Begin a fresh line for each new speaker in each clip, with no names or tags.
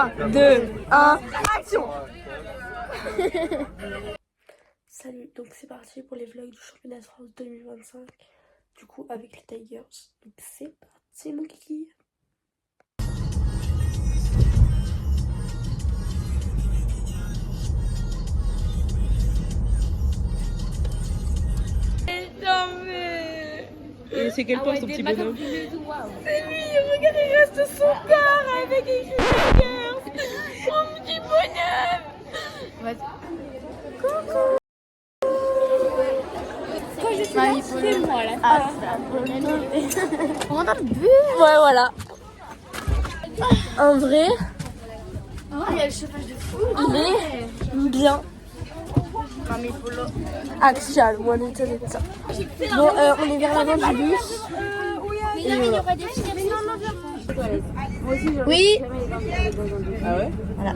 3, 2, 1, action. Salut, donc c'est parti pour les vlogs du championnat de France 2025. Du coup avec les Tigers. Donc c'est parti mon kiki.
Et c'est quel poste ton petit bonhomme?
C'est lui, regarde, il reste son corps avec écrit Tigers. Mon petit bonhomme. Coucou. Quand je suis là, c'est moi là. On entend le but. Ouais, voilà. En vrai, il y a le chauffage de fou. Il est bien. Axial, moi on est ça. Bon, on est vers l'avant du bus. Oui.
Ah ouais?
Voilà.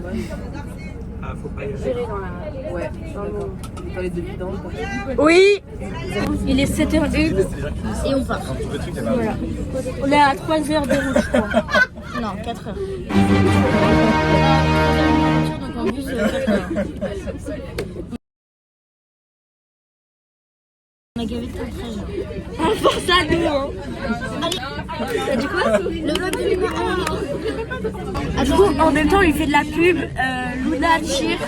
Ah, faut pas y aller.
Ouais, dans les deux-vidanges.
Oui. Il est 7h01 et on part. Voilà. On est à 3h de route, je crois. Non, 4h. Donc en bus, 4h. On a gavé de 13 jours. Ah, force à nous, hein. T'as dit quoi? Le vlog de Luna. Du coup, en même temps, il fait de la pub, Luna Cheer.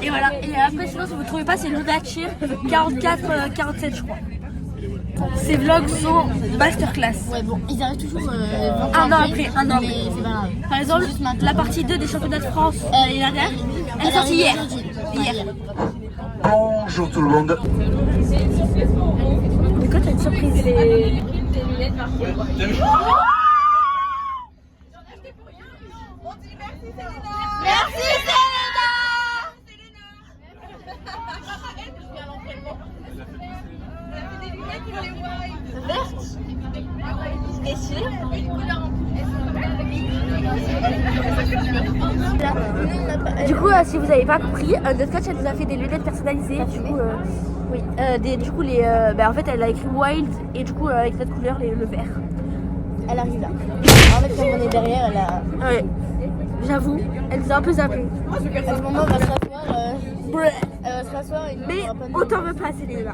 Et voilà. Et après, sinon, si vous ne trouvez pas, c'est Luna Cheer 44-47, je crois. Ces vlogs sont masterclass. Ouais, bon, ils arrivent toujours un an après. Par exemple, la partie 2 des championnats de France, elle est sortie hier.
Bonjour tout le monde.
Mais quand t'as une surprise, des lunettes marquées. Merci Selena. Du coup, si vous n'avez pas compris, notre coach elle nous a fait des lunettes personnalisées. Du coup, oui, en fait, elle a écrit Wild et du coup avec notre couleur, le vert. Elle arrive là. En fait, comme on est derrière, elle a. Ouais. J'avoue, elle nous a un peu zappé. À ce moment, on va se rasseoir. Elle va se rasseoir et mais on t'en veut pas, Céline.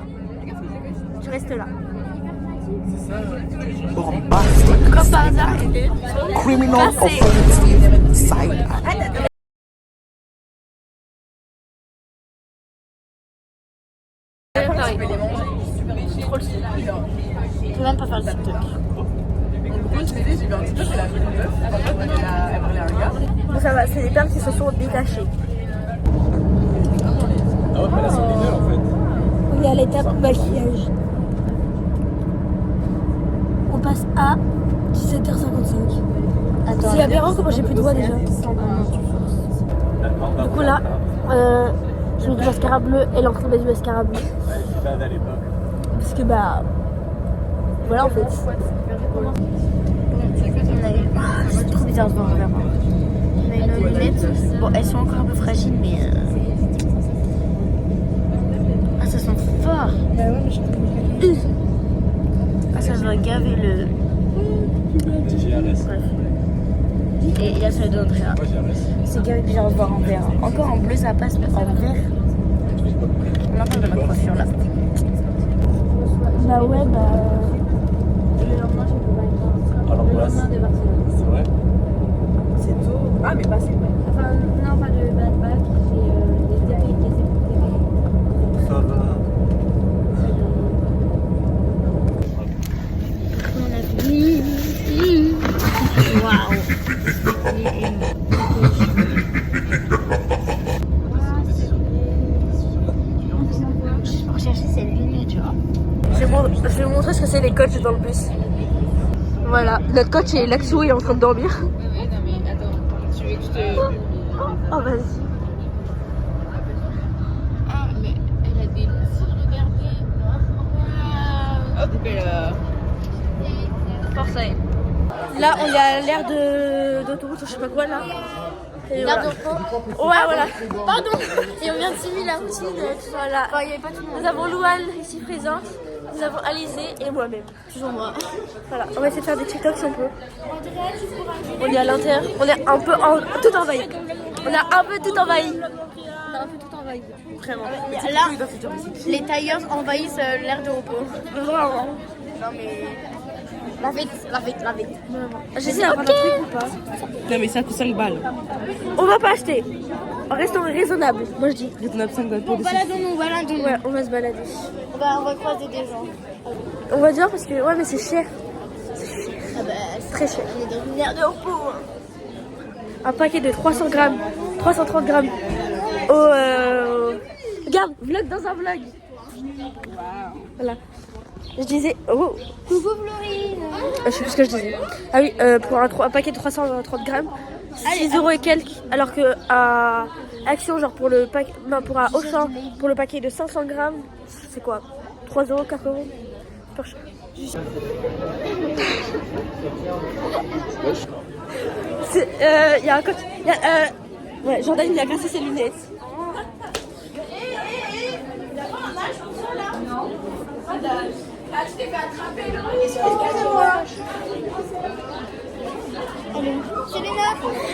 Tu restes là.
Bombastic.
Comme par hasard,
Criminal offensive side act.
Trop le style. Je peux même pas faire le TikTok. Bon, ça va, c'est des perles qui se sont détachées.
Ah ouais, mais là c'est légal en fait.
On est à l'étape maquillage. On passe à 17h55. C'est aberrant comment j'ai plus de doigts déjà. Du coup là, je mets du mascara bleu et l'entrée met du mascara bleu. Parce que bah... Voilà en fait. C'est trop bizarre de voir vers moi. On a une lunette. Bon, elles sont encore un peu fragiles mais... Ah, ça sent fort. Ah, ça va gaver le... Bref. Et il y a celui d'Andrea. C'est gavé bizarre de voir en vert. Encore en bleu ça passe, mais en vert... On entend de ma coiffure là. Bah ouais, bah...
Alors voilà, c'est vrai.
C'est tôt. Ah, mais pas c'est vrai.
Enfin, non, pas de bad back, j'ai des épaules.
Ça va.
On a fini. Waouh. Pour chercher cette lunettes, tu vois. Je vais vous montrer ce que c'est les coachs dans le bus. Voilà, notre coach est Laxou, il est en train de dormir.
Non, mais attends, tu veux que je te.
Oh, vas-y.
Ah, mais elle a des cils, regardez. Ah, donc elle a.
Force à elle. Là, on est à l'aire d'autoroute, je sais pas quoi là. L'air de repos. Ouais, voilà. Pardon. Et on vient de signer la routine. Voilà. Enfin, il y avait pas tout le monde. Nous avons Louane ici présente. Nous avons Alizé et moi-même. Toujours moi. Voilà, on va essayer de faire des TikToks si on peut. On est à l'intérieur, on est un peu tout envahi. On a un peu tout envahi. On a un peu tout envahi. Vraiment. Là, les tailleurs envahissent l'air de repos. Vraiment. Non mais... La vite. J'essaie d'avoir un truc ou pas?
Non mais ça coûte 5 balles.
On va pas acheter. En restant raisonnable, moi je dis.
Raisonnable 5 balles pour des
Baladons-nous. Ouais, on va se balader. On va croiser des gens. On va dire parce que, ouais mais c'est cher. Ah bah, c'est très cher. On est dans une aire de repos. Un paquet de 300 grammes, 330 grammes. Regarde, vlog dans un vlog. Voilà. Je disais, oh.
Coucou Florine.
Je sais plus ce que je disais. Ah oui, pour un paquet de 330 grammes, 6 € et quelques. Alors que à Action, genre pour le paquet, non, pour à Auchan, pour le paquet de 500 grammes, c'est quoi? 3 €, 4 €. Super cher. Il y a un coach. Ouais, Jordan il a cassé ses lunettes.
Tu t'es fait attraper, excuse-moi. Selena.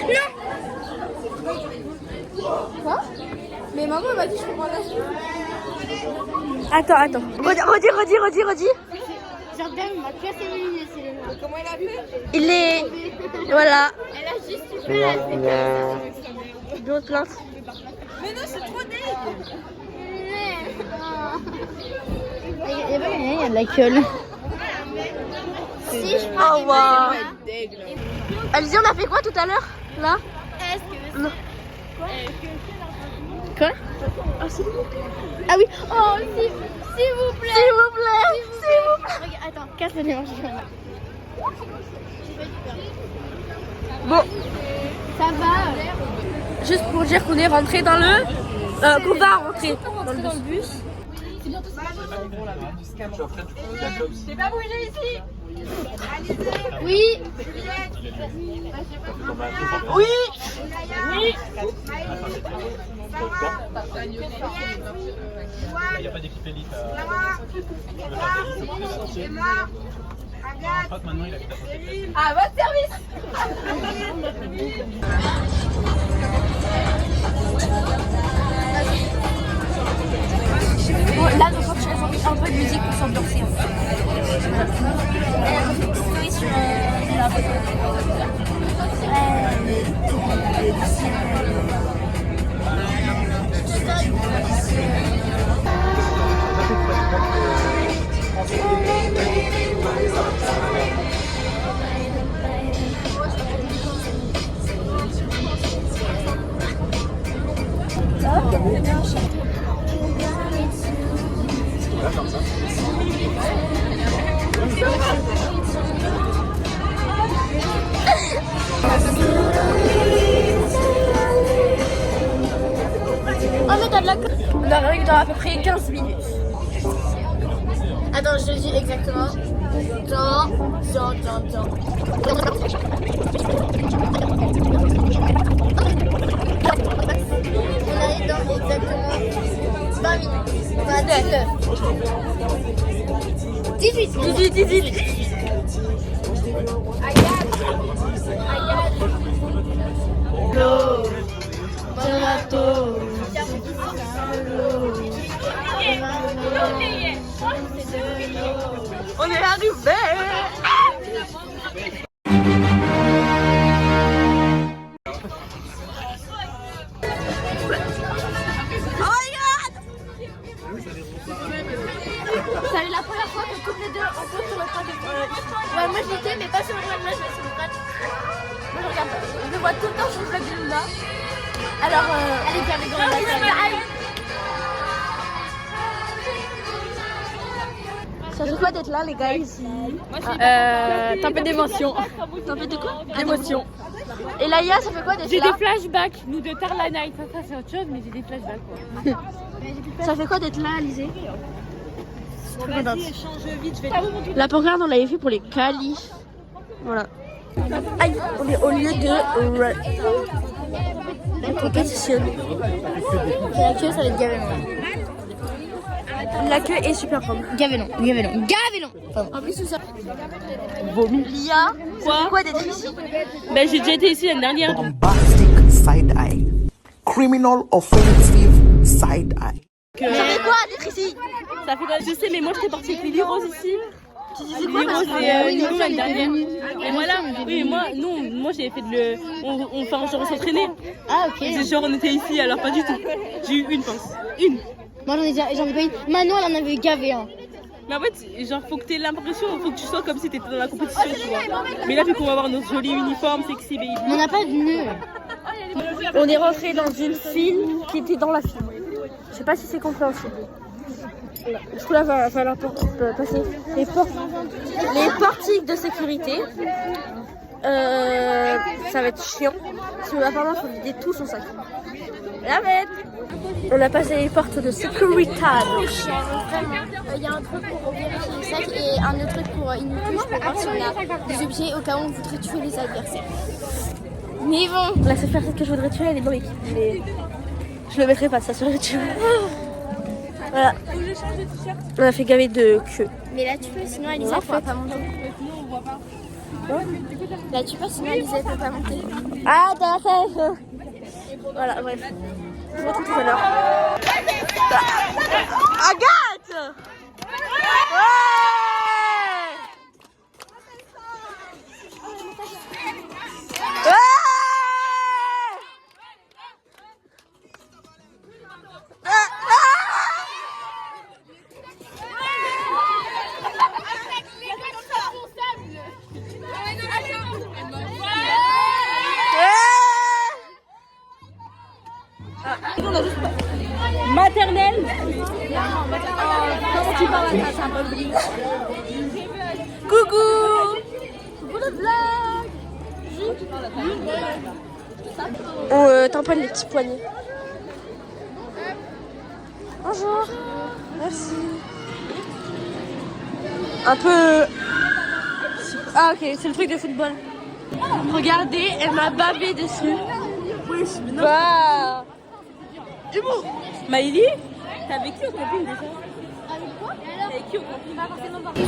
Non. Quoi? Mais maman m'a dit je peux prendre la suite.
Attends. Redis.
Jordan m'a cassé les lunettes, Selena. Comment elle a fait?
Il est... Voilà.
Elle a juste fait la
D'autres plaintes.
Mais non, c'est trop dégueu. Il y a pas gagné, il y a de la gueule. Si je
Oh wow. Alizé, on a fait quoi tout à l'heure? Là? Non. Quoi? Ah oui.
Oh, s'il vous plaît.
S'il vous plaît.
Regarde, attends, casse le mélange.
Bon,
Ça va.
juste pour dire qu'on est rentré dans le... qu'on va rentrer dans le bus.
J'ai pas bougé ici. Oui.
Oui.
Il n'y a pas d'équipe élite. Je crois que maintenant il habite à côté.
À votre service.
Bon, là, donc, j'ai envie un peu de musique pour s'ambiancer. Elle a fait une story sur la On arrive dans à peu près 15 minutes.
Attends, je le dis exactement. Jean. On arrive dans exactement 20 minutes. Enfin, 19. 18.
On est arrivé.
C'est la première fois que toutes les deux on compte sur le pas de ouais, moi je l'étais, mais pas sur le vlog là, je vais sur le pas. Moi je regarde, je le vois tout le temps sur le vlog de Luna. Alors, allez faire des grands
Ça fait quoi d'être là, les gars, ici?
T'as d'émotion.
T'as fait de quoi?
D'émotion.
Et Laïa, ça fait quoi d'être
J'ai
là?
des flashbacks, nous de Tarla Night. Ça c'est autre chose, mais j'ai des flashbacks quoi.
Ça fait quoi d'être là, Alizé?
Vas-y, change vite, je vais
La pancarte, on l'avait fait pour les qualifs. Voilà. Aïe, on est au lieu de la compétition.
La queue, ça va être gavé.
La queue est super grande.
Gavé long. Pardon. En plus, tout ça.
Lia, quoi d'être ici?
Ben, j'ai déjà été ici l'année dernière.
Bombastic side eye. Criminal offensive side eye.
Ça fait quoi d'être ici?
Ça fait je sais, mais moi j'étais partie avec Lily Rose ici.
Tu disais quoi?
Lily Rose et Lilo l'année dernière. Et voilà, oui, moi j'avais fait enfin, genre on s'entraînait.
Ah, ok.
C'est genre on était ici, alors pas du tout. J'ai eu une pense. Une.
Moi, j'en ai pas eu. Manon, elle en avait gavé un.
Mais en fait, genre, faut que t'aies l'impression, faut que tu sois comme si t'étais dans la compétition, tu vois. Mais là, vu qu'on va avoir nos jolis uniformes, sexy baby.
Mais on n'a pas de nœud.
On est rentré dans une file qui était dans la file. Je sais pas si c'est compréhensible. Du coup là, va falloir passer les portiques de sécurité. Ça va être chiant. Parce qu'apparemment, il faut vider tout son sac. La bête. On a passé les portes de sécurité.
Il y a un truc pour vérifier les sacs et un autre truc pour une touche pour voir si on a des objets au cas où on voudrait tuer les adversaires. Mais bon.
La seule personne que je voudrais tuer, elle est dans l'équipe. Mais je le mettrai pas, ça serait tuer. Voilà. On a fait gaver de queue.
Mais là tu peux, sinon Alisa ne pourra pas monter. Là tu peux, sinon Alisa ne peut pas monter.
Ah, t'as fait. Voilà, bref. Je vous retrouve tout à l'heure. Agathe! Ouais! Maternelle. Comment tu parles à ça? C'est un peu bleu. Coucou. Coucou le vlog. On tamponne les petits poignets. Bonjour. Merci. Un peu... Ah ok, c'est le truc de football. Regardez, elle m'a bavé dessus. Oui, bah... Humour. Maïli, t'es avec qui au camping déjà? Avec quoi? Avec qui au camping?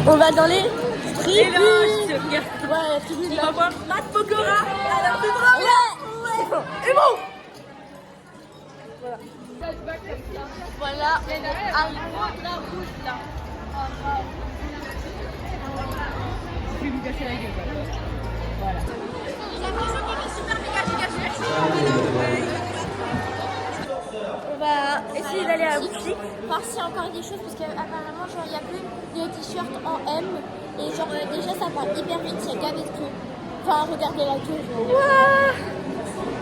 On va dans les tribus. Ouais, tribus. On va voir Matt Pokora. Alors c'est drôle. Ouais. Humour. Voilà. Un gros drap rouge là. Je vais lui casser la gueule. Voilà. On va essayer d'aller à la boutique.
Voir s'il y a encore des choses parce qu'apparemment genre il y a plus de t-shirts en M et genre déjà ça va hyper vite, il y a gavé de queue. Enfin regardez la queue.
Ouah.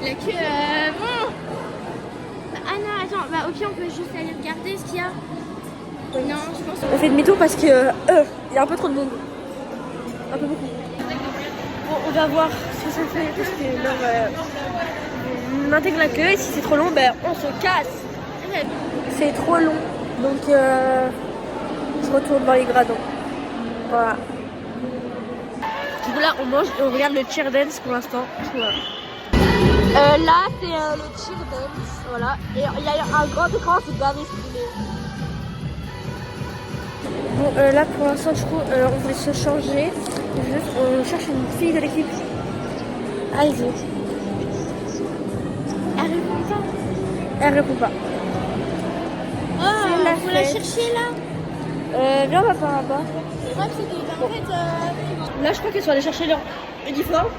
La queue bon. Bah, ah non attends, bah au pire on peut juste aller regarder ce qu'il y a. Non je pense.
On fait demi-tour parce que il y a un peu trop de monde. Un peu beaucoup. Bon, on va voir ce que ça fait parce que là on intègre la queue et si c'est trop long, ben on se casse. C'est trop long, donc je retourne dans les gradins. Voilà. Du coup là on mange et on regarde le cheer dance pour l'instant. Voilà. Là c'est le cheer dance, voilà. Et il y a un grand écran, c'est gavé stylé. Bon là pour l'instant du coup on voulait se changer. Juste, on cherche une fille de l'équipe. Allez-y.
Elle répond pas.
Elle répond pas.
Oh, faut la chercher là.
Viens, on va par là-bas.
Je crois que c'était en fait.
Là, je crois qu'elles sont allées chercher leur uniforme.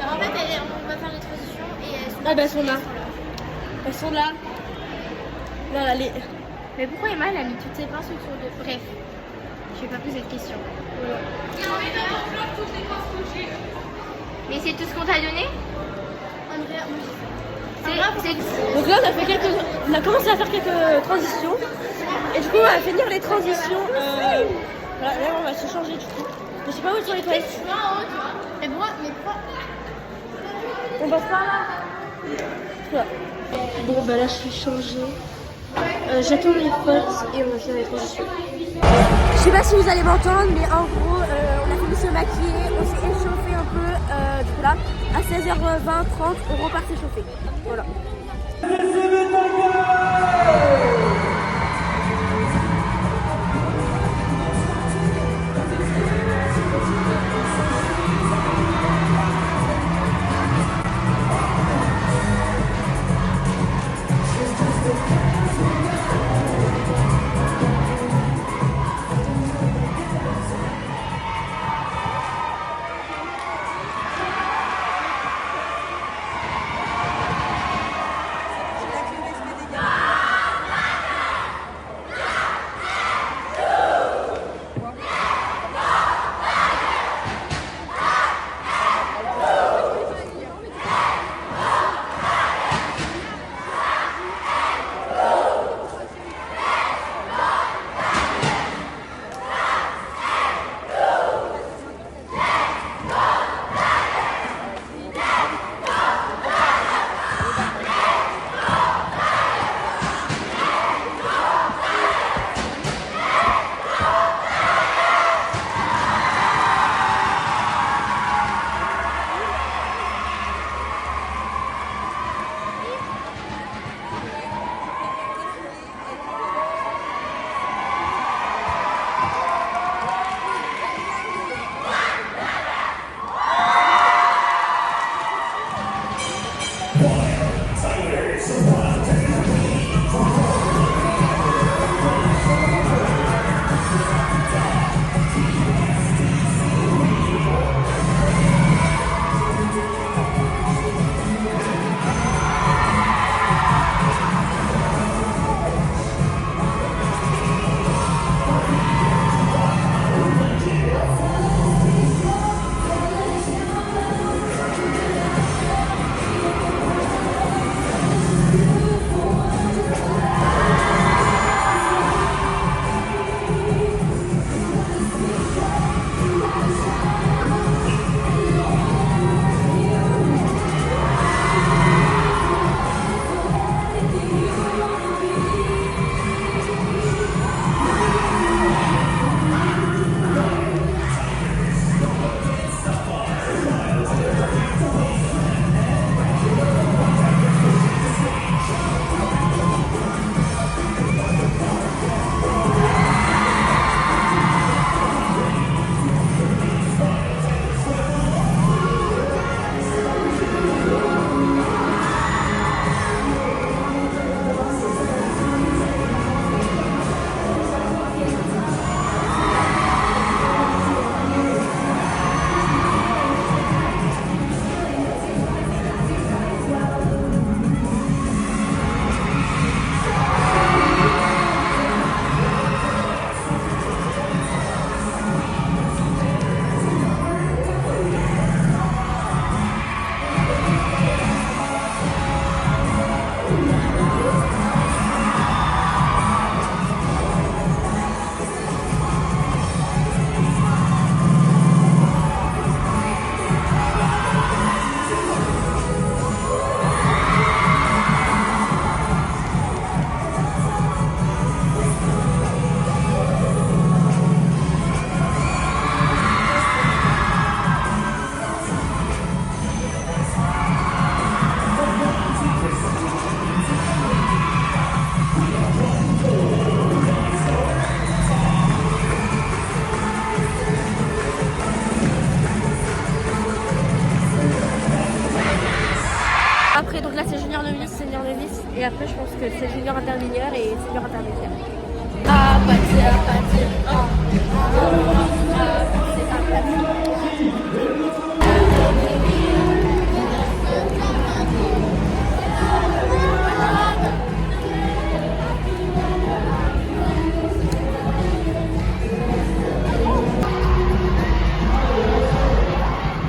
Alors, en fait, on va faire les transitions et elles sont.
Ah, ben elles sont là. Elles sont là. Là, là, les.
Mais pourquoi Emma elle a mis toutes ses pinces autour de. Bref, je vais pas poser de questions. Mais c'est tout ce qu'on t'a donné?
Donc là, on a commencé à faire quelques transitions. Et du coup, on va finir les transitions. Voilà, là, on va se changer du coup. Je sais pas où sont les toilettes.
Mais pourquoi?
On passe par là. Voilà. Bon, bah là, je suis changée. J'attends les potes et on va faire les transitions. Je sais pas si vous allez m'entendre, mais en gros, on a fini de se maquiller, on s'est échauffé un peu. Du coup là, à 16h20, 30, on repart s'échauffer. Voilà.
Après, donc là c'est junior novice, senior novice, et après je pense que c'est junior intermédiaire et senior intermédiaire.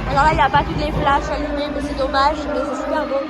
Alors là il n'y a pas toutes les flashs allumées, mais c'est dommage, mais c'est super beau.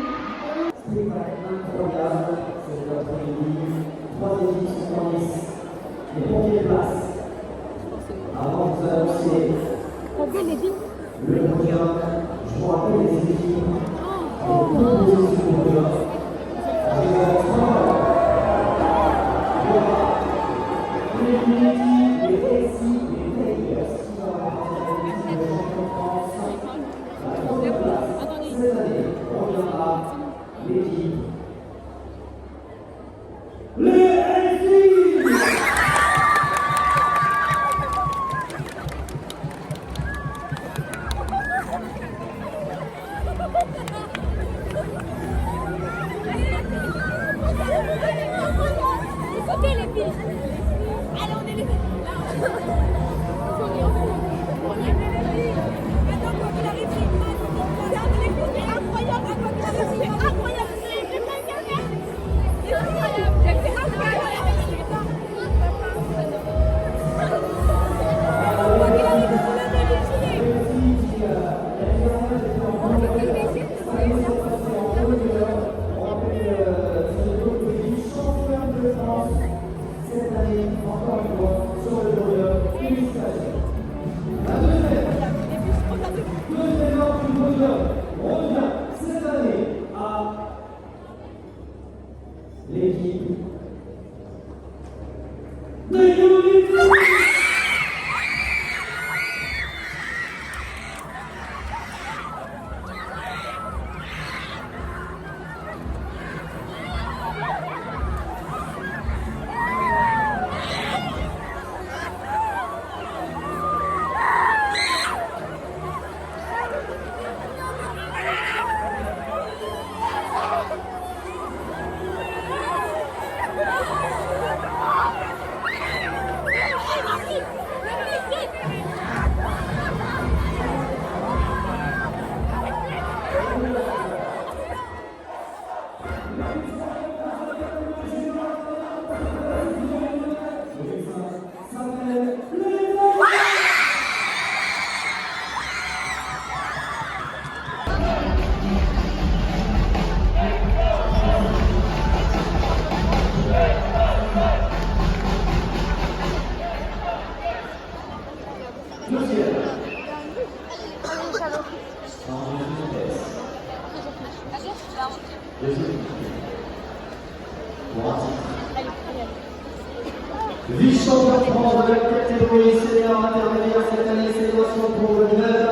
Vice-champion de France de la catégorie senior intermédiaire cette année, c'est Vincent pour le club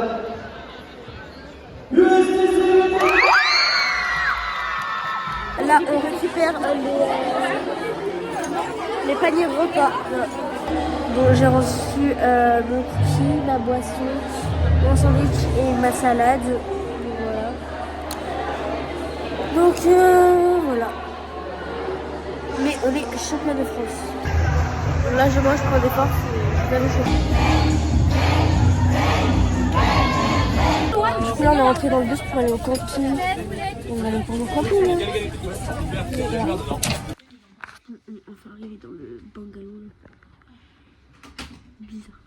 USTC.
Là, on récupère les paniers repas. Bon, j'ai reçu mon cookie, ma boisson, mon sandwich et ma salade. Voilà. Donc, voilà. Mais on est champion de France. Là, je mange pour des forces. Je vais aller chaud. Du coup, là, on est rentré dans le bus pour aller au camping. On va aller prendre le camping. Voilà. On va arriver dans le bungalow. Bizarre.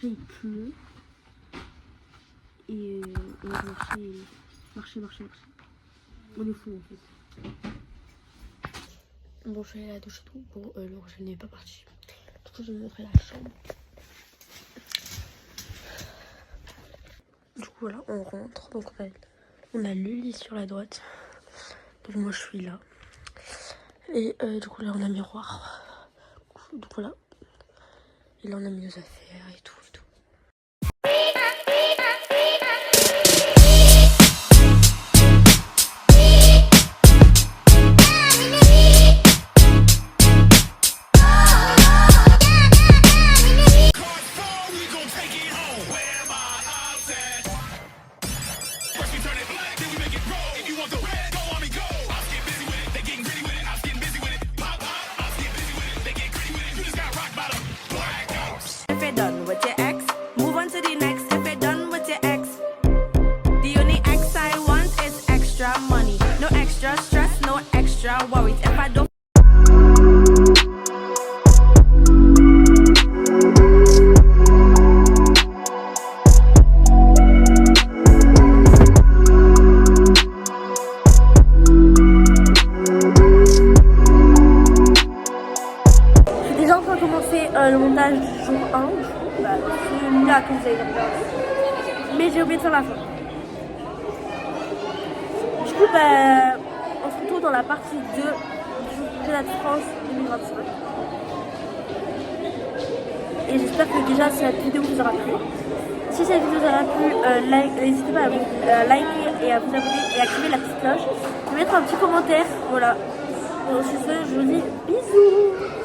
Il pleut. Et on va marcher. On est fou en fait. Bon, je suis allée à la douche et tout. Bon, je n'ai pas parti. Du coup, je vais vous montrer la chambre. Du coup, voilà, on rentre. Donc, on a le lit sur la droite. Donc, moi, je suis là. Et du coup, là, on a un miroir. Donc, voilà. Et là, on a mis nos affaires et tout.
If you're done with your ex, move on to the next. If you're done with your ex, the only ex I want is extra money. No extra stress, no extra worries. If I don't
Déjà en train de commencer le montage du jour 1, celui-là que vous avez regardé, mais j'ai oublié de faire la fin. Du coup, on se retrouve dans la partie 2 du championnat de France 2025. Et j'espère que déjà cette vidéo vous aura plu. Si cette vidéo vous aura plu, n'hésitez pas à liker et à vous abonner et à activer la petite cloche. Et mettre un petit commentaire. Voilà. Bon, sur ce, je vous dis bisous.